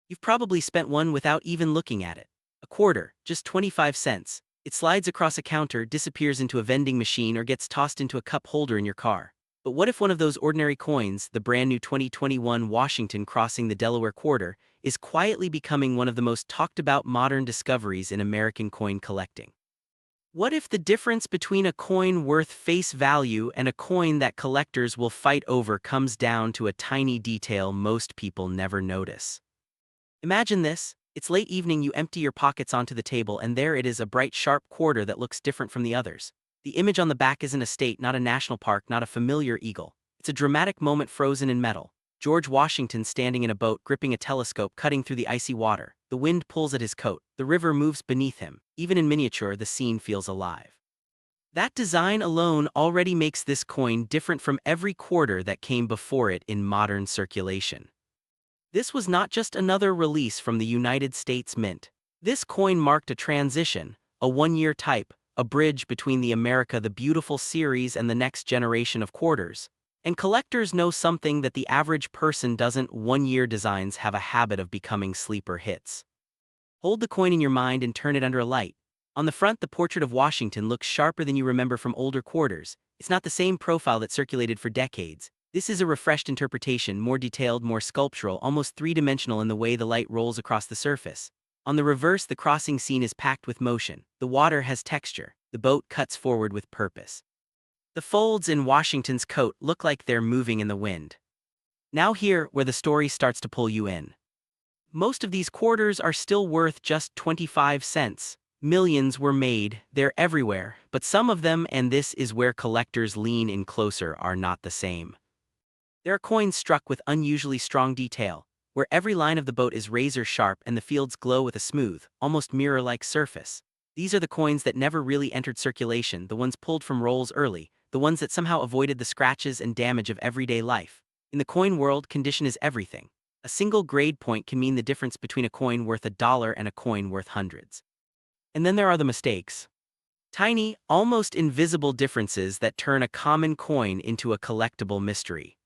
You've probably spent one without even looking at it. A quarter, just 25 cents. It slides across a counter, disappears into a vending machine, or gets tossed into a cup holder in your car. But what if one of those ordinary coins, the brand new 2021 Washington Crossing the Delaware quarter, is quietly becoming one of the most talked about modern discoveries in American coin collecting? What if the difference between a coin worth face value and a coin that collectors will fight over comes down to a tiny detail most people never notice? Imagine this. It's late evening, you empty your pockets onto the table, and there it is, a bright, sharp quarter that looks different from the others. The image on the back isn't a state, not a national park, not a familiar eagle. It's a dramatic moment frozen in metal. George Washington standing in a boat, gripping a telescope, cutting through the icy water. The wind pulls at his coat. The river moves beneath him. Even in miniature, the scene feels alive. That design alone already makes this coin different from every quarter that came before it in modern circulation. This was not just another release from the United States Mint. This coin marked a transition, a one-year type, a bridge between the America the Beautiful series and the next generation of quarters. And collectors know something that the average person doesn't. One-year designs have a habit of becoming sleeper hits. Hold the coin in your mind and turn it under a light. On the front, the portrait of Washington looks sharper than you remember from older quarters. It's not the same profile that circulated for decades. This is a refreshed interpretation, more detailed, more sculptural, almost three-dimensional in the way the light rolls across the surface. On the reverse, the crossing scene is packed with motion. The water has texture. The boat cuts forward with purpose. The folds in Washington's coat look like they're moving in the wind. Now here, where the story starts to pull you in. Most of these quarters are still worth just 25 cents. Millions were made, they're everywhere, but some of them, and this is where collectors lean in closer, are not the same. There are coins struck with unusually strong detail, where every line of the boat is razor sharp and the fields glow with a smooth, almost mirror-like surface. These are the coins that never really entered circulation, the ones pulled from rolls early, the ones that somehow avoided the scratches and damage of everyday life. In the coin world, condition is everything. A single grade point can mean the difference between a coin worth $1 and a coin worth hundreds. And then there are the mistakes. Tiny, almost invisible differences that turn a common coin into a collectible mystery.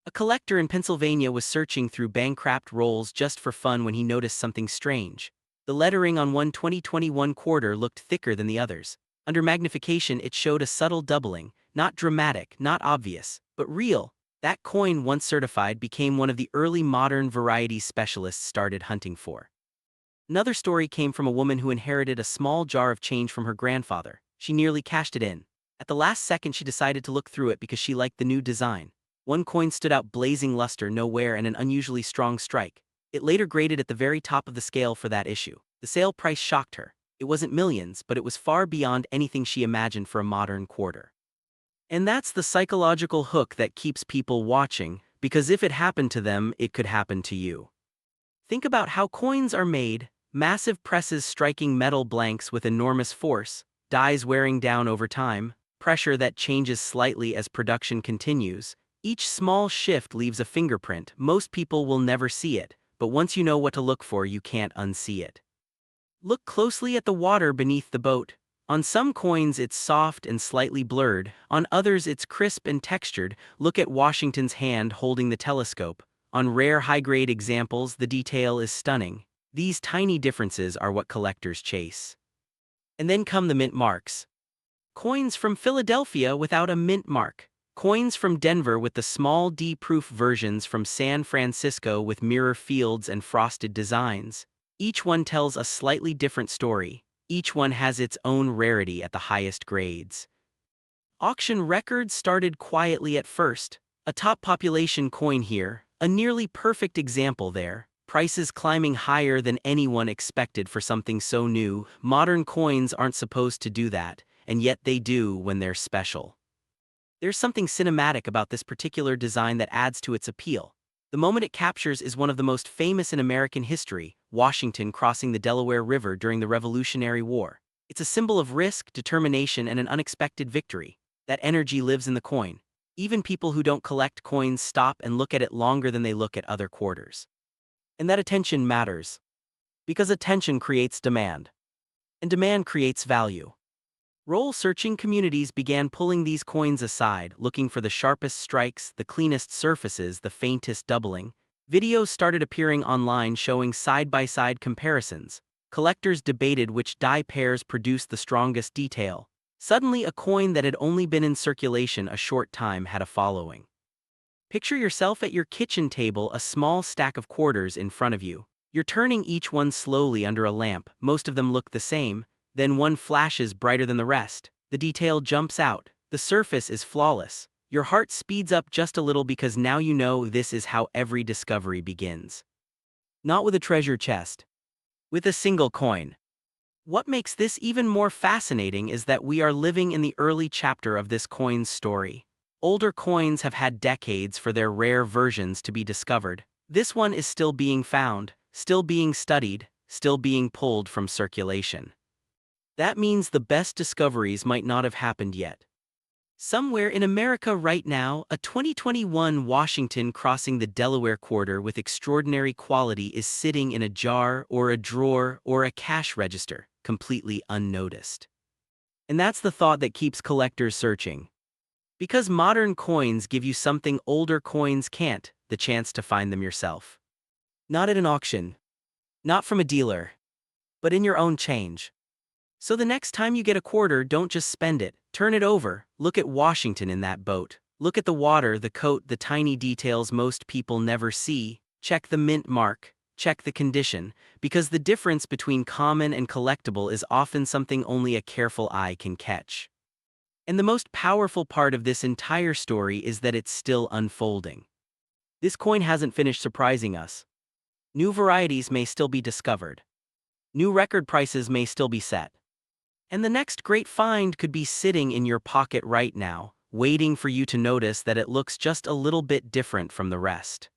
A collector in Pennsylvania was searching through bank-wrapped rolls just for fun when he noticed something strange. The lettering on one 2021 quarter looked thicker than the others. Under magnification, it showed a subtle doubling, not dramatic, not obvious, but real. That coin, once certified, became one of the early modern varieties specialists started hunting for. Another story came from a woman who inherited a small jar of change from her grandfather. She nearly cashed it in. At the last second, she decided to look through it because she liked the new design. One coin stood out, blazing luster, no wear, and an unusually strong strike. It later graded at the very top of the scale for that issue. The sale price shocked her. It wasn't millions, but it was far beyond anything she imagined for a modern quarter. And that's the psychological hook that keeps people watching, because if it happened to them, it could happen to you. Think about how coins are made: massive presses striking metal blanks with enormous force, dies wearing down over time, pressure that changes slightly as production continues. Each small shift leaves a fingerprint. Most people will never see it, but once you know what to look for, you can't unsee it. Look closely at the water beneath the boat. On some coins it's soft and slightly blurred, on others it's crisp and textured. Look at Washington's hand holding the telescope. On rare high-grade examples, the detail is stunning. These tiny differences are what collectors chase. And then come the mint marks. Coins from Philadelphia without a mint mark. Coins from Denver with the small D-proof versions from San Francisco with mirror fields and frosted designs. Each one tells a slightly different story. Each one has its own rarity at the highest grades. Auction records started quietly at first. A top population coin here, a nearly perfect example there. Prices climbing higher than anyone expected for something so new. Modern coins aren't supposed to do that, and yet they do when they're special. There's something cinematic about this particular design that adds to its appeal. The moment it captures is one of the most famous in American history: Washington crossing the Delaware River during the Revolutionary War. It's a symbol of risk, determination, and an unexpected victory. That energy lives in the coin. Even people who don't collect coins stop and look at it longer than they look at other quarters. And that attention matters. Because attention creates demand. And demand creates value. Roll-searching communities began pulling these coins aside, looking for the sharpest strikes, the cleanest surfaces, the faintest doubling. Videos started appearing online showing side-by-side comparisons. Collectors debated which die pairs produced the strongest detail. Suddenly, a coin that had only been in circulation a short time had a following. Picture yourself at your kitchen table, a small stack of quarters in front of you. You're turning each one slowly under a lamp. Most of them look the same, then one flashes brighter than the rest. The detail jumps out. The surface is flawless. Your heart speeds up just a little because now you know this is how every discovery begins. Not with a treasure chest. With a single coin. What makes this even more fascinating is that we are living in the early chapter of this coin's story. Older coins have had decades for their rare versions to be discovered. This one is still being found, still being studied, still being pulled from circulation. That means the best discoveries might not have happened yet. Somewhere in America right now, a 2021 Washington Crossing the Delaware quarter with extraordinary quality is sitting in a jar or a drawer or a cash register, completely unnoticed. And that's the thought that keeps collectors searching. Because modern coins give you something older coins can't, the chance to find them yourself. Not at an auction. Not from a dealer. But in your own change. So the next time you get a quarter, don't just spend it, turn it over. Look at Washington in that boat. Look at the water, the coat, the tiny details most people never see. Check the mint mark, check the condition, because the difference between common and collectible is often something only a careful eye can catch. And the most powerful part of this entire story is that it's still unfolding. This coin hasn't finished surprising us. New varieties may still be discovered. New record prices may still be set. And the next great find could be sitting in your pocket right now, waiting for you to notice that it looks just a little bit different from the rest.